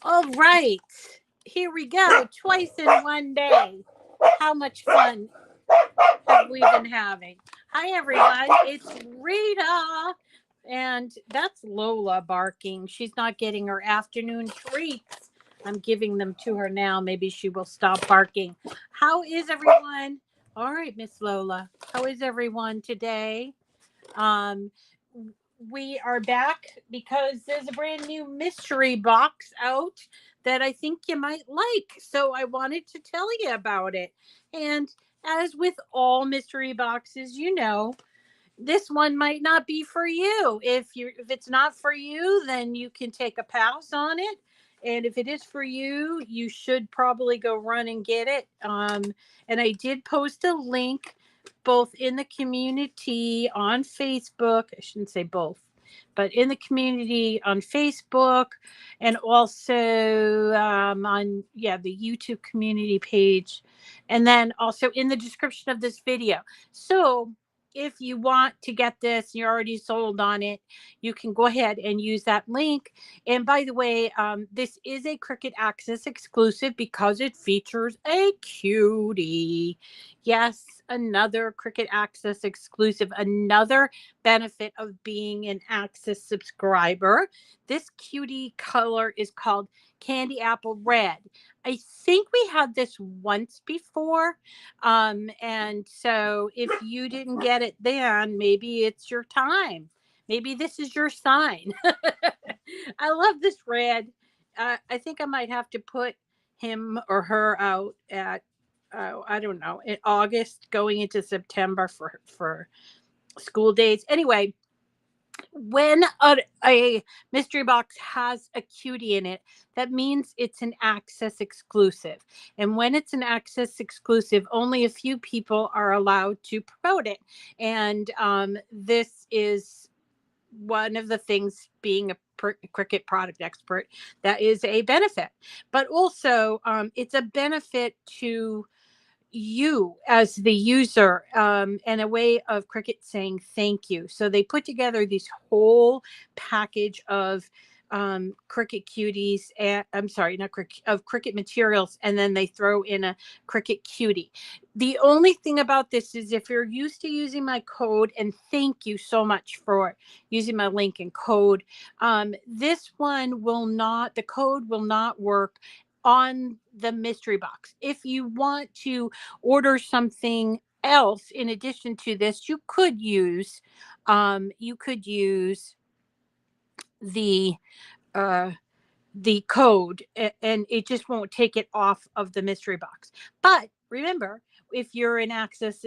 All right. Here we go. Twice in one day. How much fun have we been having? Hi, everyone. It's Rita. And that's Lola barking. She's not getting her afternoon treats. I'm giving them to her now. Maybe she will stop barking. How is everyone? All right, Miss Lola. How is everyone today? Um, we are back because there's a brand new mystery box out that I think you might like. So I wanted to tell you about it. And as with all mystery boxes, this one might not be for you. If it's not for you, then you can take a pass on it. And if it is for you, you should probably go run and get it. And I did post a link both in the community on Facebook. I shouldn't say both, but in the community on Facebook, and also on the YouTube community page, and then also in the description of this video. So if you want to get this, you're already sold on it, you can go ahead and use that link. And by the way, this is a Cricut Access exclusive because it features a cutie. Yes, another Cricut Access exclusive, another benefit of being an Access subscriber. This cutie color is called Candy Apple Red. I think we had this once before. And so if you didn't get it then, maybe it's your time. Maybe this is your sign. I love this red. I think I might have to put him or her out at I don't know, in August going into September for school dates. Anyway, when a mystery box has a cutie in it, that means it's an Access exclusive. And when it's an Access exclusive, only a few people are allowed to promote it. And this is one of the things, being a Cricut product expert, that is a benefit. But also, it's a benefit to you as the user, and a way of Cricut saying thank you. So they put together this whole package of Cricut cuties, and I'm sorry, not Cricut, of Cricut materials, and then they throw in a Cricut cutie. The only thing about this is if you're used to using my code, and thank you so much for using my link and code, this one will not, the code will not work on the mystery box. If you want to order something else in addition to this, you could use the uh the code, and it just won't take it off of the mystery box. But remember, if you're in Access,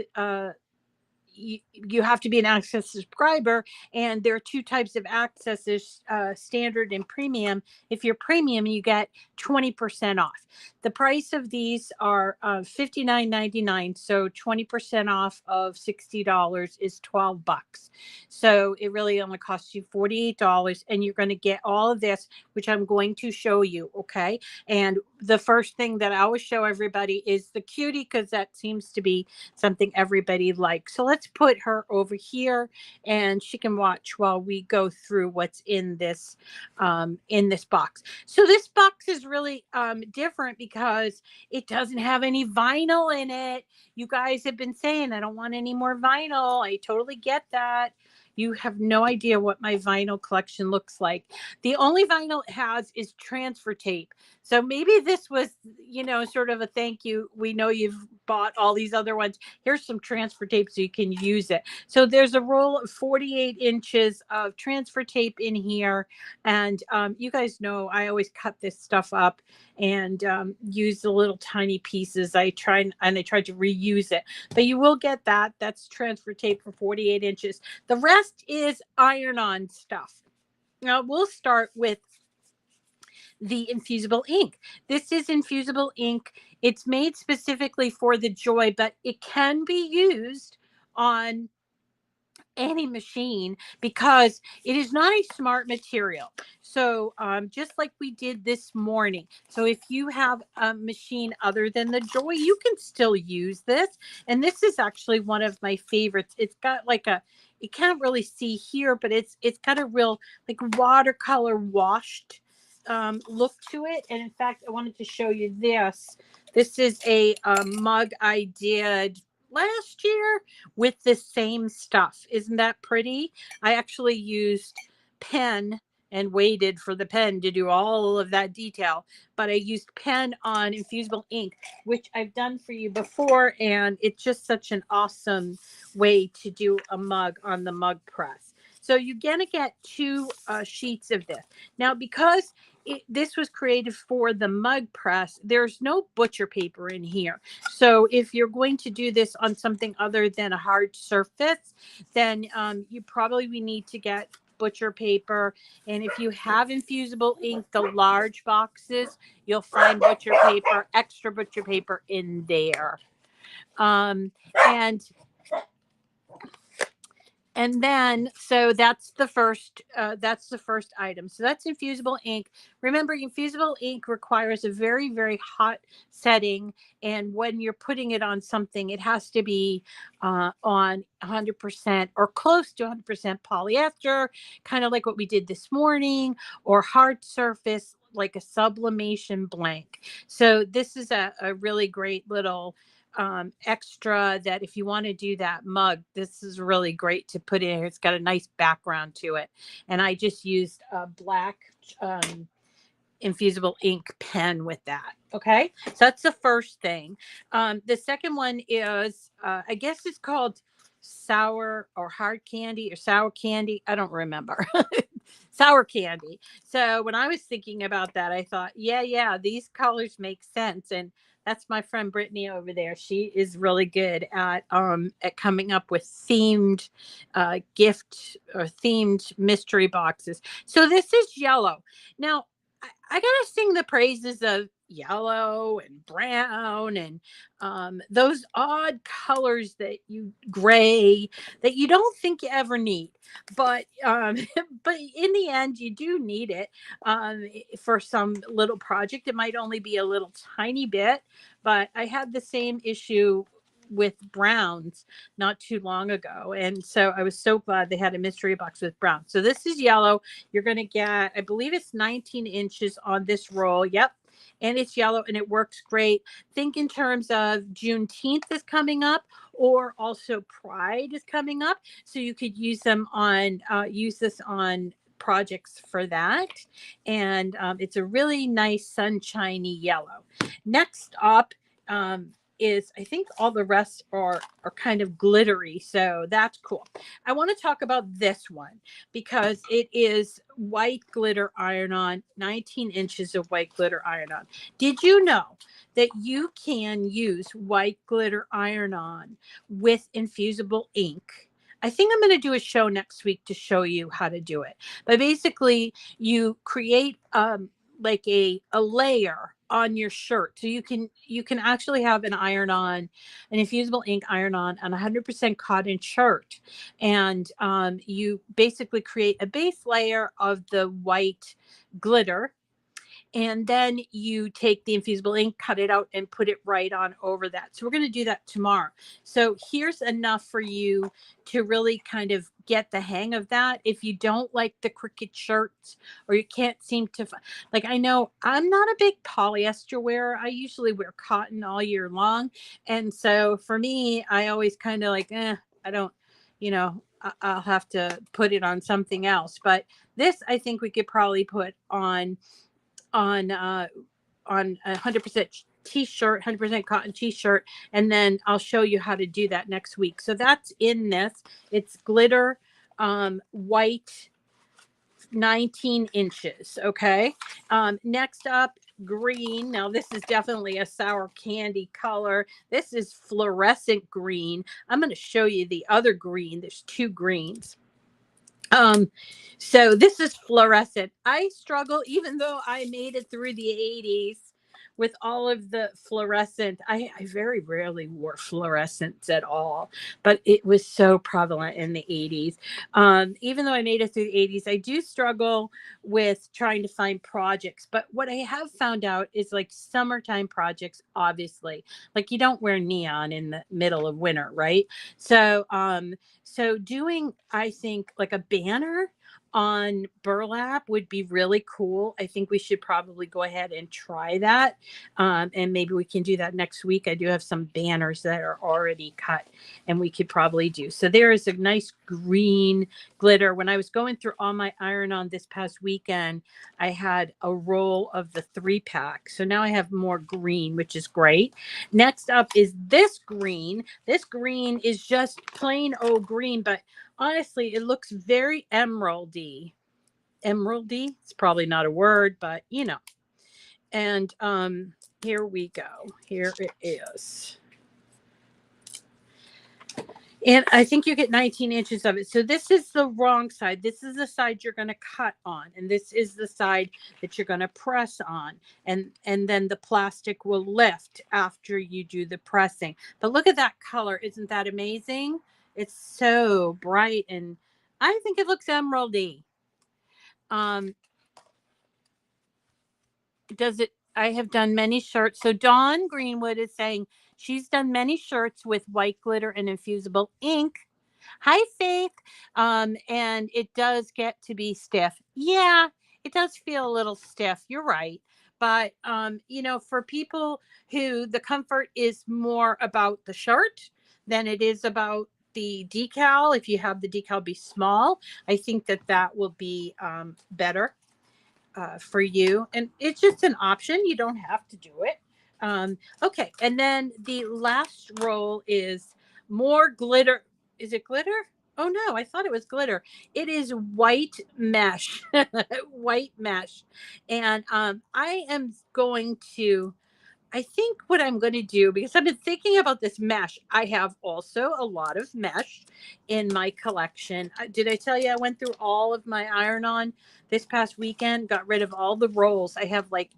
you have to be an Access subscriber, and there are two types of accesses, standard and premium. If you're premium, you get 20% off. The price of these are $59.99, so 20% off of $60 is $12. So it really only costs you $48, and you're going to get all of this, which I'm going to show you. Okay, and the first thing that I always show everybody is the cutie, because that seems to be something everybody likes. So let's put her over here, and she can watch while we go through what's in this box. So this box is really different because it doesn't have any vinyl in it. You guys have been saying, I don't want any more vinyl. I totally get that. You have no idea what my vinyl collection looks like. The only vinyl it has is transfer tape. So maybe this was, sort of a thank you. We know you've bought all these other ones. Here's some transfer tape so you can use it. So there's a roll of 48 inches of transfer tape in here. And you guys know I always cut this stuff up and use the little tiny pieces. I try to reuse it. But you will get that. That's transfer tape for 48 inches. The rest is iron-on stuff. Now we'll start with the Infusible Ink. This is Infusible Ink. It's made specifically for the Joy, but it can be used on any machine because it is not a smart material. So just like we did this morning. So if you have a machine other than the Joy, you can still use this. And this is actually one of my favorites. It's got like you can't really see here, but it's got a real like watercolor washed look to it. And in fact, I wanted to show you this. This is a mug I did last year with the same stuff. Isn't that pretty? I actually used pen and waited for the pen to do all of that detail. But I used pen on Infusible Ink, which I've done for you before. And it's just such an awesome way to do a mug on the mug press. So you're going to get two sheets of this. Now, because this was created for the mug press, there's no butcher paper in here. So if you're going to do this on something other than a hard surface, then you probably need to get butcher paper. And if you have Infusible Ink, the large boxes, you'll find butcher paper, extra butcher paper in there. And then, so that's the first item. So that's Infusible Ink. Remember, Infusible Ink requires a very, very hot setting. And when you're putting it on something, it has to be on 100% or close to 100% polyester, kind of like what we did this morning, or hard surface, like a sublimation blank. So this is a really great little extra that if you want to do that mug, this is really great to put in. It's got a nice background to it. And I just used a black Infusible Ink pen with that. Okay. So that's the first thing. The second one is, I guess it's called sour or hard candy or sour candy. I don't remember. Sour candy. So when I was thinking about that, I thought, yeah, these colors make sense. And that's my friend Brittany over there. She is really good at coming up with themed gift or themed mystery boxes. So this is yellow. Now, I gotta sing the praises of yellow and brown and those odd colors that gray that you don't think you ever need, but but in the end you do need it for some little project. It might only be a little tiny bit, but I had the same issue with browns not too long ago, and so I was so glad they had a mystery box with brown. So this is yellow. You're going to get, I believe it's 19 inches on this roll. Yep. And it's yellow and it works great. Think in terms of Juneteenth is coming up, or also Pride is coming up, so you could use them on use this on projects for that. And it's a really nice sunshiny yellow. Next up is, I think all the rest are kind of glittery, so that's cool. I want to talk about this one because it is white glitter iron-on, 19 inches of white glitter iron-on. Did you know that you can use white glitter iron-on with Infusible Ink? I think I'm going to do a show next week to show you how to do it. But basically, you create like a layer on your shirt. So you can actually have an Infusible Ink iron-on 100% cotton shirt. And you basically create a base layer of the white glitter. And then you take the Infusible Ink, cut it out, and put it right on over that. So we're going to do that tomorrow. So here's enough for you to really kind of get the hang of that. If you don't like the Cricut shirts, or you can't seem to, like, I know I'm not a big polyester wearer. I usually wear cotton all year long. And so for me, I always kind of like, I don't, I'll have to put it on something else. But this, I think we could probably put on a 100% t-shirt, 100% cotton t-shirt, and then I'll show you how to do that next week. So that's in this. It's glitter white, 19 inches. Okay. Next up, green. Now this is definitely a sour candy color. This is fluorescent green. I'm going to show you the other green. There's two greens. So this is fluorescent. I struggle, even though I made it through the 80s with all of the fluorescent. I very rarely wore fluorescents at all, but it was so prevalent in the 80s. Even though I made it through the 80s, I do struggle with trying to find projects. But what I have found out is, like, summertime projects, obviously, like, you don't wear neon in the middle of winter, right? So, so doing, I think, like a banner on burlap would be really cool. I think we should probably go ahead and try that. And maybe we can do that next week. I do have some banners that are already cut and we could probably do. So there is a nice green glitter. When I was going through all my iron-on this past weekend, I had a roll of the 3-pack. So now I have more green, which is great. Next up is this green. This green is just plain old green, but honestly, it looks very emeraldy. Emeraldy? It's probably not a word, but you know. And here we go. Here it is. And I think you get 19 inches of it. So this is the wrong side. This is the side you're going to cut on. And this is the side that you're going to press on. And then the plastic will lift after you do the pressing. But look at that color. Isn't that amazing? It's so bright. And I think it looks emeraldy. Does it? I have done many shirts. So Dawn Greenwood is saying she's done many shirts with white glitter and infusible ink. Hi, Faith. And it does get to be stiff. Yeah, it does feel a little stiff. You're right. But, you know, for people who the comfort is more about the shirt than it is about the decal, if you have the decal be small, I think that that will be better for you. And it's just an option. You don't have to do it. Okay. And then the last roll is more glitter. Is it glitter? Oh no, I thought it was glitter. It is white mesh, white mesh. And I am going to, I think what I'm going to do, because I've been thinking about this mesh, I have also a lot of mesh in my collection. Did I tell you I went through all of my iron-on this past weekend, got rid of all the rolls? I have like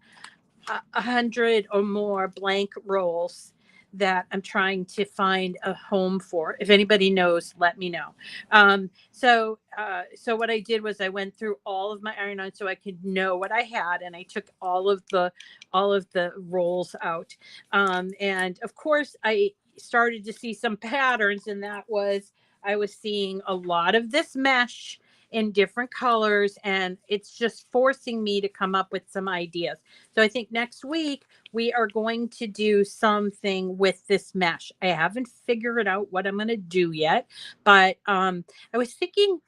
100 or more blank rolls that I'm trying to find a home for. If anybody knows, let me know. So what I did was I went through all of my iron-on so I could know what I had, and I took all of the rolls out. And of course, I started to see some patterns, and that was I was seeing a lot of this mesh in different colors, and it's just forcing me to come up with some ideas. So I think next week we are going to do something with this mesh. I haven't figured out what I'm going to do yet, but I was thinking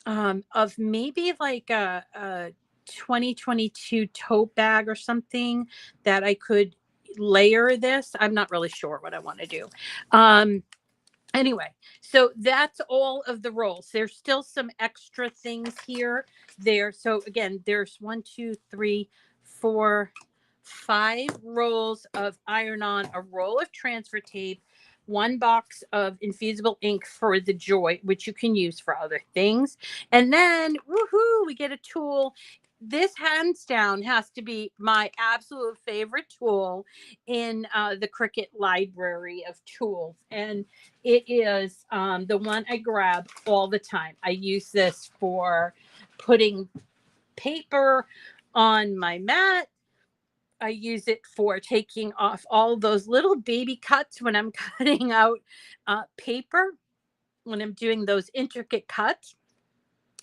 of maybe like a 2022 tote bag or something that I could layer this. I'm not really sure what I want to do. Anyway, so that's all of the rolls. There's still some extra things here. So again, there's 1, 2, 3, 4, 5 rolls of iron-on, a roll of transfer tape, 1 box of infusible ink for the joy, which you can use for other things. And then, woohoo, we get a tool. This hands down has to be my absolute favorite tool in the Cricut library of tools. And it is the one I grab all the time. I use this for putting paper on my mat. I use it for taking off all those little baby cuts when I'm cutting out paper, when I'm doing those intricate cuts.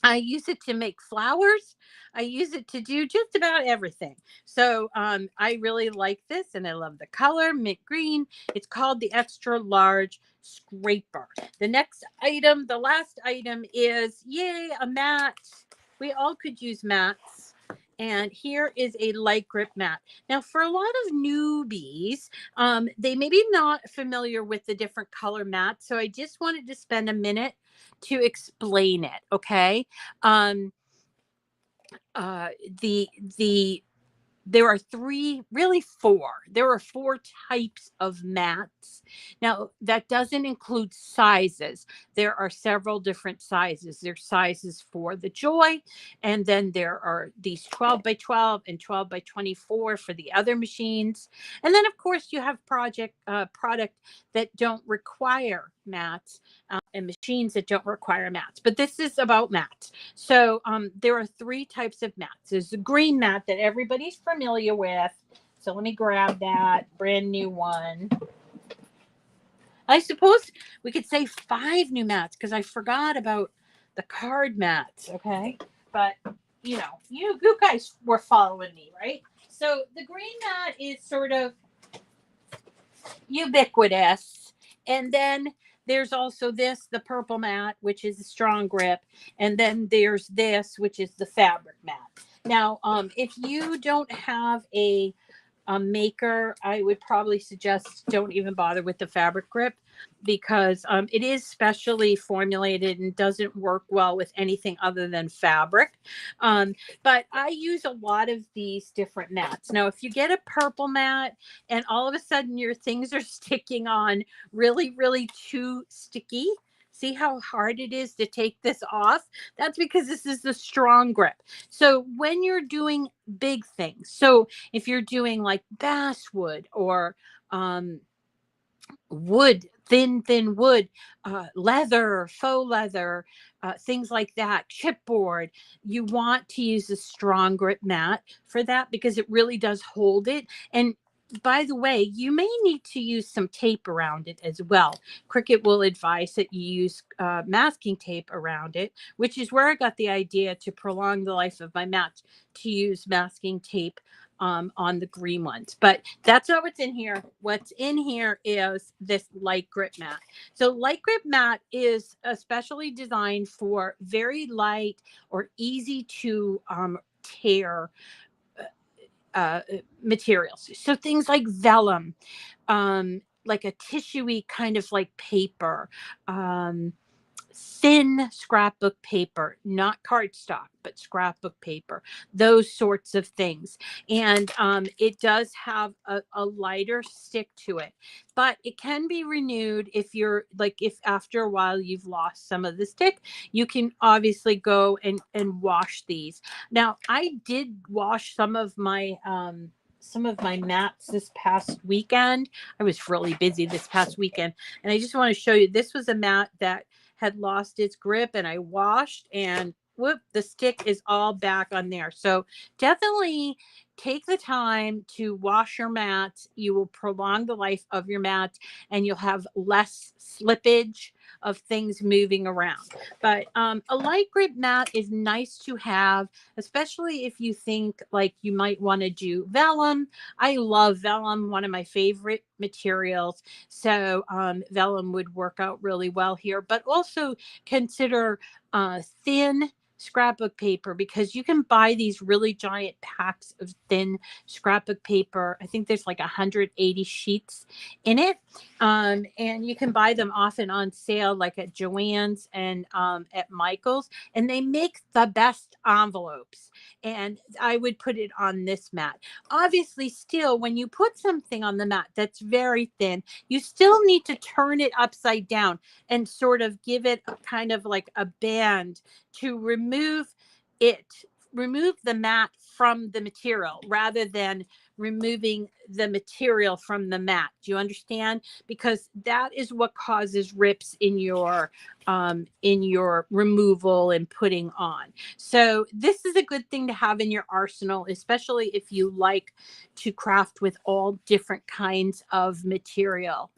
I use it to make flowers. I use it to do just about everything. So I really like this, and I love the color, mint green. It's called the extra large scraper. The next item, the last item is, yay, a mat. We all could use mats. And here is a Lightgrip mat. Now, for a lot of newbies, they may be not familiar with the different color mats. So I just wanted to spend a minute to explain it. Okay. The there are 3, really 4. There are 4 types of mats. Now, that doesn't include sizes. There are several different sizes. There's sizes for the Joy, and then there are these 12 by 12 and 12 by 24 for the other machines. And then, of course, you have product that don't require mats and machines that don't require mats. But this is about mats. So there are 3 types of mats. There's the green mat that everybody's familiar with. So let me grab that brand new one. I suppose we could say 5 new mats because I forgot about the card mats, okay? But you know, you guys were following me, right? So the green mat is sort of ubiquitous. And then there's also this, the purple mat, which is a strong grip. And then there's this, which is the fabric mat. Now, if you don't have a maker, I would probably suggest don't even bother with the fabric grip because it is specially formulated and doesn't work well with anything other than fabric. But I use a lot of these different mats. Now, if you get a purple mat and all of a sudden your things are sticking on really, really too sticky, see how hard it is to take this off? That's because this is the strong grip. So when you're doing big things, so if you're doing like basswood or wood, thin wood, leather, faux leather, things like that, chipboard, you want to use a strong grip mat for that because it really does hold it. And by the way, you may need to use some tape around it as well. Cricut will advise that you use masking tape around it, which is where I got the idea to prolong the life of my mats to use masking tape on the green ones. But that's not what's in here. What's in here is this light grip mat. So light grip mat is especially designed for very light or easy to tear materials. So things like vellum, like a tissuey kind of like paper, thin scrapbook paper, not cardstock, but scrapbook paper, those sorts of things. And it does have a lighter stick to it, but it can be renewed if you're like, if after a while you've lost some of the stick, you can obviously go and wash these. Now, I did wash some of my mats this past weekend. I was really busy this past weekend, and I just want to show you, this was a mat that had lost its grip and I washed, and whoop, the stick is all back on there. So definitely take the time to wash your mats. You will prolong the life of your mat and you'll have less slippage of things moving around. But a light grip mat is nice to have, especially if you think like you might want to do vellum. I love vellum, one of my favorite materials. So vellum would work out really well here, but also consider thin scrapbook paper, because you can buy these really giant packs of thin scrapbook paper. I think there's like 180 sheets in it. And you can buy them often on sale, like at Joann's and at Michael's, and they make the best envelopes. And I would put it on this mat. Obviously, still, when you put something on the mat that's very thin, you still need to turn it upside down and sort of give it a kind of like a band to remove the mat from the material rather than removing the material from the mat. Do you understand? Because that is what causes rips in your removal and putting on. So this is a good thing to have in your arsenal, especially if you like to craft with all different kinds of material.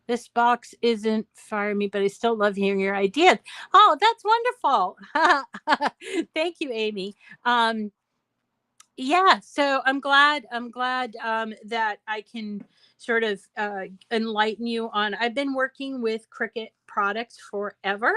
This box isn't firing me, but I still love hearing your ideas. Oh, that's wonderful. Thank you, Amy. Yeah, so I'm glad that I can sort of enlighten you on. I've been working with Cricut products forever,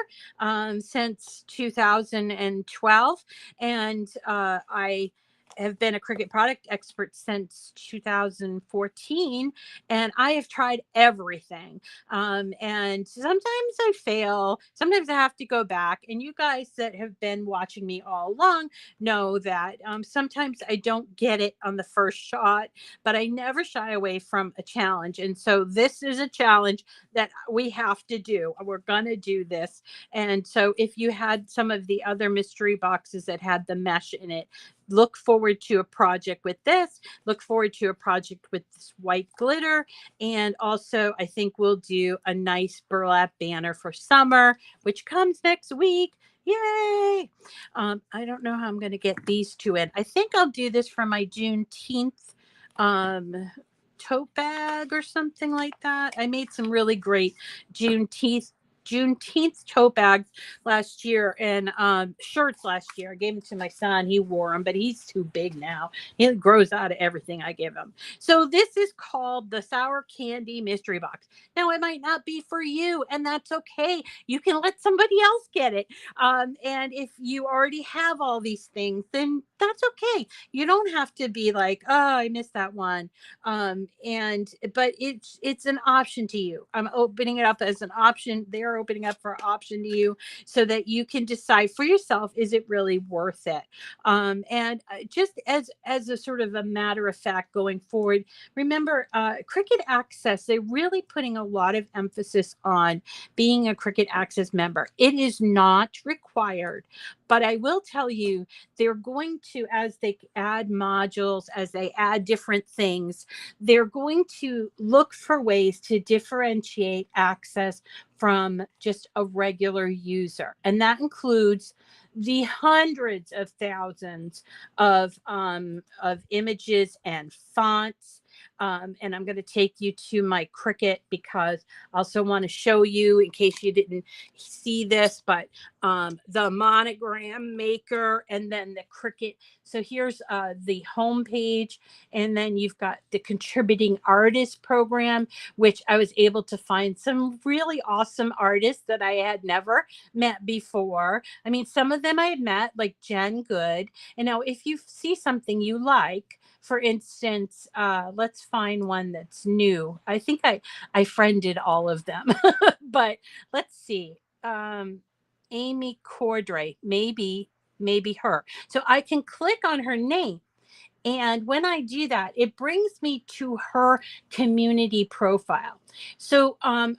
since 2012, and I have been a Cricut product expert since 2014, and I have tried everything. And sometimes I fail, sometimes I have to go back. And you guys that have been watching me all along know that sometimes I don't get it on the first shot, but I never shy away from a challenge. And so this is a challenge that we have to do. We're going to do this. And so if you had some of the other mystery boxes that had the mesh in it, look forward to a project with this. Look forward to a project with this white glitter. And also, I think we'll do a nice burlap banner for summer, which comes next week. Yay! I don't know how I'm going to get these two in. I think I'll do this for my Juneteenth tote bag or something like that. I made some really great Juneteenth Juneteenth tote bags last year and shirts last year. I gave them to my son. He wore them, but he's too big now. He grows out of everything I give him. So this is called the Sour Candy Mystery Box. Now, it might not be for you, and that's okay. You can let somebody else get it. And if you already have all these things, then that's okay. You don't have to be like, oh, I missed that one. But it's an option to you. I'm opening it up as an option. They're opening up for option to you so that you can decide for yourself, is it really worth it? And just as a sort of a matter of fact going forward, remember Cricut Access, they're really putting a lot of emphasis on being a Cricut Access member. It is not required, but I will tell you, they're going to, as they add modules, as they add different things, they're going to look for ways to differentiate Access from just a regular user. And that includes the hundreds of thousands of images and fonts. And I'm going to take you to my Cricut because I also want to show you, in case you didn't see this, but the monogram maker and then the Cricut. So here's the home page, and then you've got the contributing artist program, which I was able to find some really awesome artists that I had never met before. I mean, some of them I had met, like Jen Good. And now if you see something you like, for instance, let's find one that's new. I think I friended all of them, but let's see. Amy Cordray, maybe her. So I can click on her name. And when I do that, it brings me to her community profile. So I'm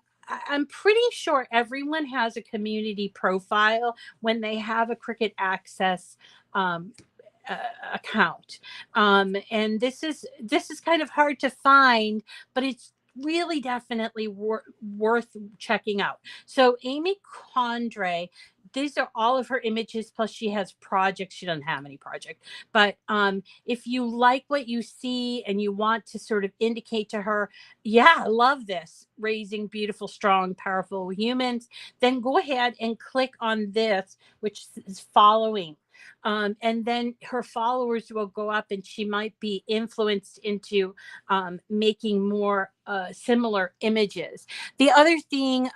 pretty sure everyone has a community profile when they have a Cricut Access account. And this is kind of hard to find, but it's really definitely worth checking out. So Amy Condre, these are all of her images, plus she has projects. She doesn't have any project, but if you like what you see and you want to sort of indicate to her, yeah, I love this, raising beautiful, strong, powerful humans, then go ahead and click on this, which is following. And then her followers will go up and she might be influenced into making more similar images. The other thing,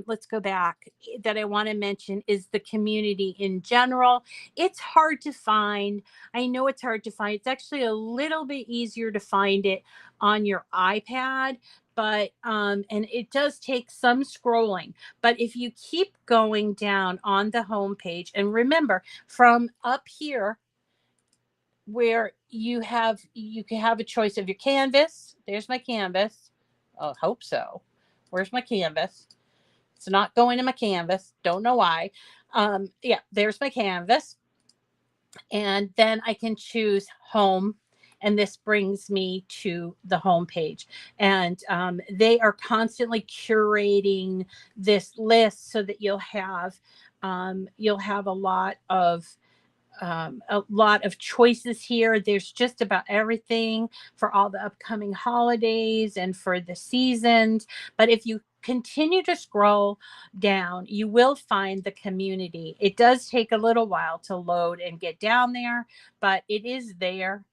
let's go back, that I want to mention is the community in general. It's hard to find. I know it's hard to find. It's actually a little bit easier to find it on your iPad, but and it does take some scrolling. But if you keep going down on the home page, and remember, from up here where you can have a choice of your canvas. There's my canvas. I hope so. Where's my canvas? It's not going in my canvas. Don't know why. Yeah, there's my canvas. And then I can choose home. And this brings me to the home page. And they are constantly curating this list so that you'll have a lot of choices here. There's just about everything for all the upcoming holidays and for the seasons. But if you continue to scroll down, you will find the community. It does take a little while to load and get down there, but it is there.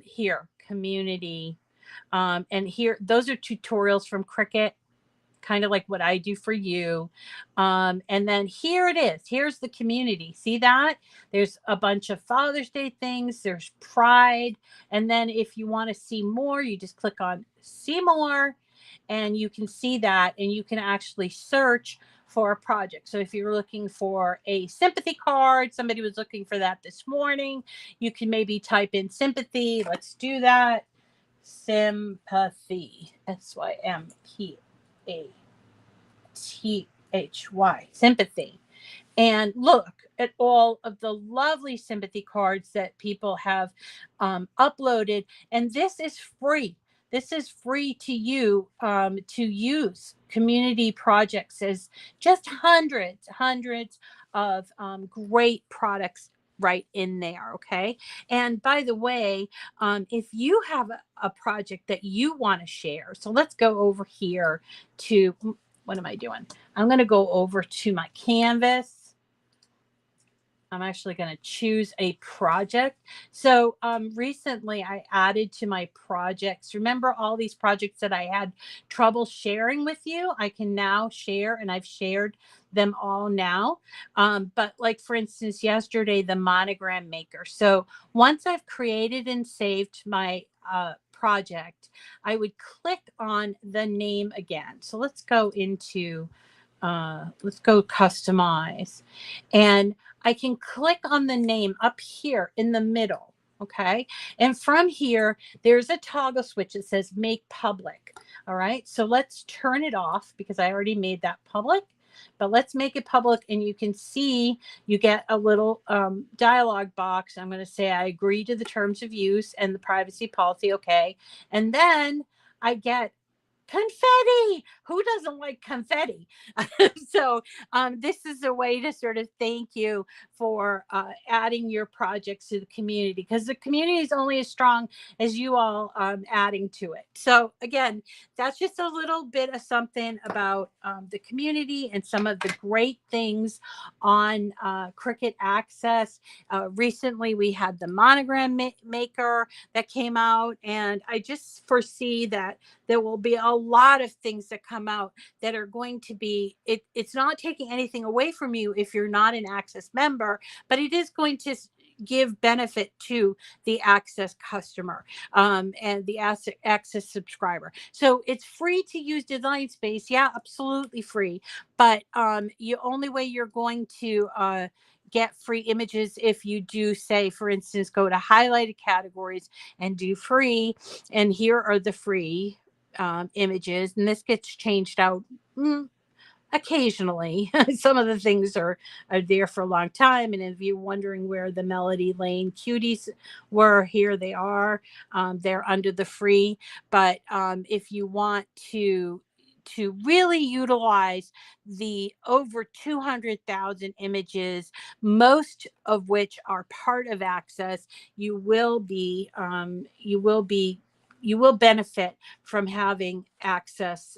Here, community. And here, those are tutorials from Cricut, kind of like what I do for you. And then here it is. Here's the community. See that? There's a bunch of Father's Day things. There's Pride. And then if you want to see more, you just click on see more and you can see that, and you can actually search for a project. So if you're looking for a sympathy card, somebody was looking for that this morning, you can maybe type in sympathy. Let's do that. Sympathy. SYMPATHY. Sympathy. And look at all of the lovely sympathy cards that people have uploaded. And this is free. This is free to you to use. Community projects is just hundreds of great products right in there. Okay. And by the way, if you have a project that you want to share, so let's go over here to what am I doing? I'm going to go over to my canvas. I'm actually going to choose a project. So recently I added to my projects. Remember all these projects that I had trouble sharing with you? I can now share, and I've shared them all now. But like, for instance, yesterday, the monogram maker. So once I've created and saved my project, I would click on the name again. So let's go into, let's go customize, and I can click on the name up here in the middle. Okay. And from here, there's a toggle switch that says make public. All right. So let's turn it off because I already made that public, but let's make it public. And you can see you get a little dialog box. I'm going to say I agree to the terms of use and the privacy policy. Okay. And then I get confetti. Who doesn't like confetti? So this is a way to sort of thank you for adding your projects to the community, because the community is only as strong as you all adding to it. So again, that's just a little bit of something about the community and some of the great things on Cricut Access. Recently, we had the monogram maker that came out, and I just foresee that there will be a lot of things that come out that are going to be, it's not taking anything away from you if you're not an Access member, but it is going to give benefit to the Access customer and the Access subscriber. So it's free to use Design Space. Yeah, absolutely free. But the only way you're going to get free images if you do, say, for instance, go to highlighted categories and do free. And here are the free images, and this gets changed out occasionally. Some of the things are there for a long time, and if you're wondering where the Melody Lane cuties were, here they are. They're under the free, but if you want to really utilize the over 200,000 images, most of which are part of Access, you will benefit from having Access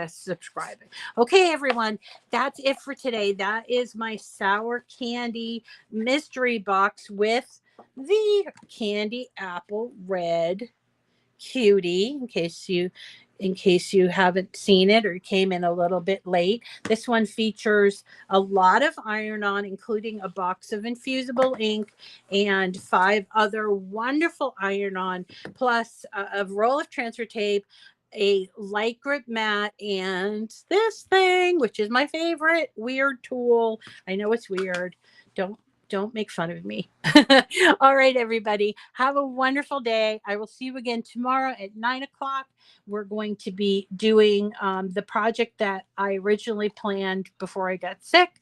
subscribing. Okay, everyone, that's it for today. That is my sour candy mystery box with the candy apple red Cutie, in case you haven't seen it or came in a little bit late. This one features a lot of iron-on, including a box of infusible ink and 5 other wonderful iron-on, plus a roll of transfer tape, a Lightgrip mat, and this thing, which is my favorite weird tool. I know it's weird. Don't make fun of me. All right, everybody. Have a wonderful day. I will see you again tomorrow at 9 o'clock. We're going to be doing the project that I originally planned before I got sick,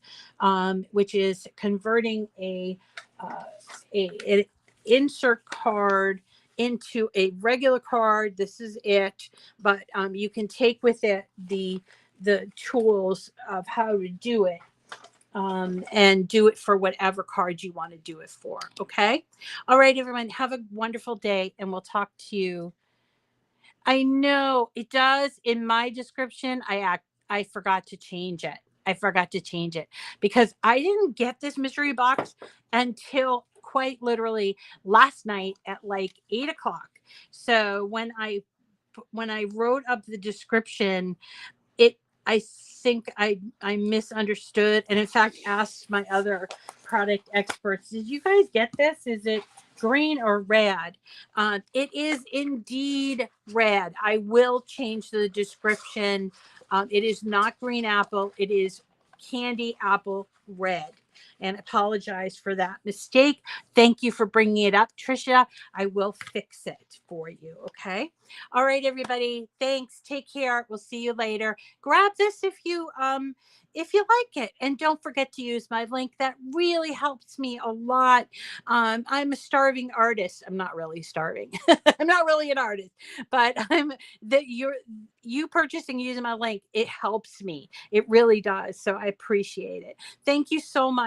which is converting an insert card into a regular card. This is it, but you can take with it the tools of how to do it. And do it for whatever card you want to do it for. Okay. All right, everyone. Have a wonderful day, and we'll talk to you. I know it does. In my description, I forgot to change it. I forgot to change it because I didn't get this mystery box until quite literally last night at like 8 o'clock. So when I wrote up the description, I think I misunderstood, and in fact asked my other product experts, did you guys get this? Is it green or red? It is indeed red. I will change the description. It is not green apple. It is candy apple red. And apologize for that mistake. Thank you for bringing it up, Trisha. I will fix it for you. Okay. All right, everybody. Thanks. Take care. We'll see you later. Grab this if you like it, and don't forget to use my link. That really helps me a lot. I'm a starving artist. I'm not really starving. I'm not really an artist, but you purchasing using my link, it helps me. It really does. So I appreciate it. Thank you so much.